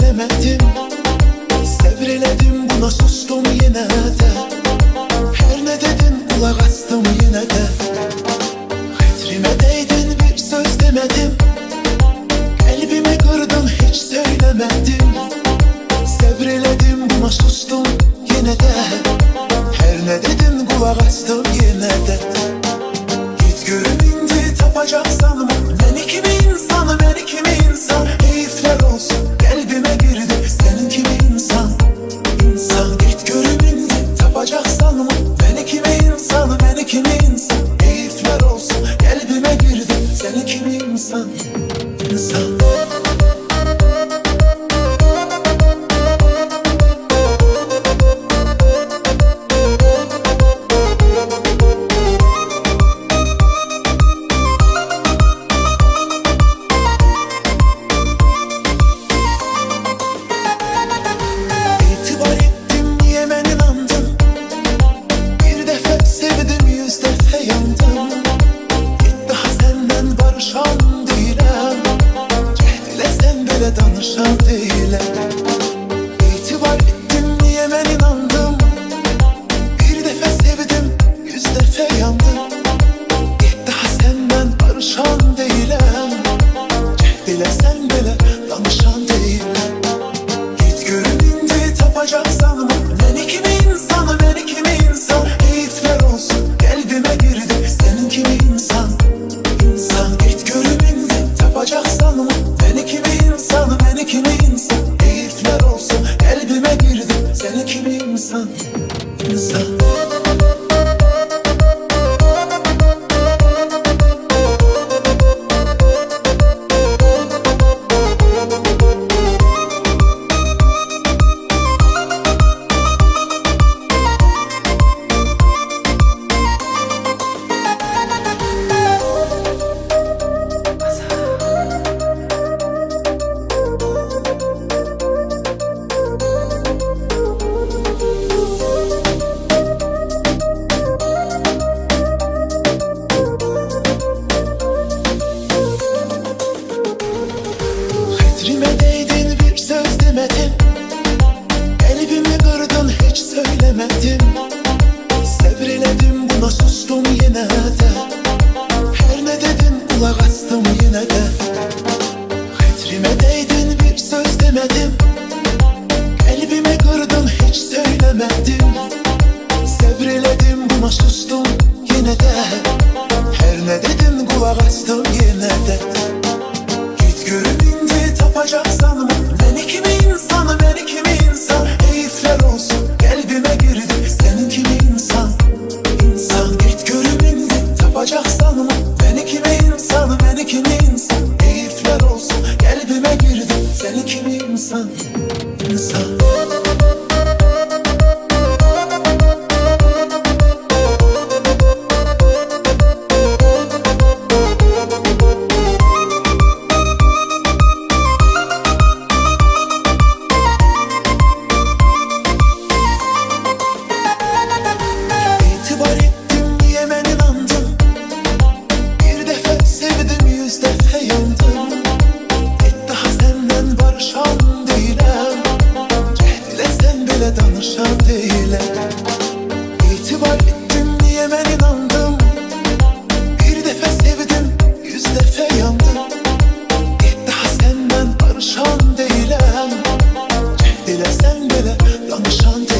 söylemedim. Sevreledim buna sustum yine de. Her ne dedin kulak astım yine de. Hatrime değdin bir söz demedim. Kalbimi kırdın hiç söylemedim. Sevreledim buna sustum yine de. Her ne dedin kulak astım yine de. Git görün indi tapacaksan mı? Ben kimi insanım, ben kimi insan. Keyifler olsun kalbime girdi. Senin kimi insan, insan. Git görün indi tapacaksan mı? Ben kimi insanım, ben kimi insan. Keyifler olsun kalbime girdi. Senin kimi insan, insan. Danışan değilim. İtibar ettim niye ben inandım. Bir defa sevdim, 100 defa yandım. Git daha senden barışan değilim. Cehdile sen bile danışan değilim. Git görün indi tapacaksan mı? Ben kimi insanım, ben kimi insan. Keyifler olsun kalbime girdi. Senin kimi insan, insan. Git görün indi tapacaksan mı? Ben kimi insanım, ben kimi insan. Keyifler olsun kalbime girdi. Sen kimi insan, insan. Hatrime değdin bir söz demedim. Kalbimi kırdın hiç söylemedim. Sevreledim buna sustum yine de. Her ne dedin kulak astım yine de. Hatrime değdin bir söz demedim. Kalbimi kırdın hiç söylemedim. Sevreledim buna sustum yine de. Her ne dedin kulak astım yine de. Git görün indi tapacaksan mı? Ben kimi insanım, ben kimi insan. Keyifler olsun kalbime girdi. Senin kimi insan, insan. Git görün indi tapacaksan mı? Ben kimi insanım, ben kimi insan. Keyifler olsun kalbime girdi. Senin kimi insan, insan. Danışan değilim. İtibar ettim niye ben inandım. Bir defa sevdim, 100 defa yandım. Git daha senden barışan değilim. Cehdile sen bile danışan değilim.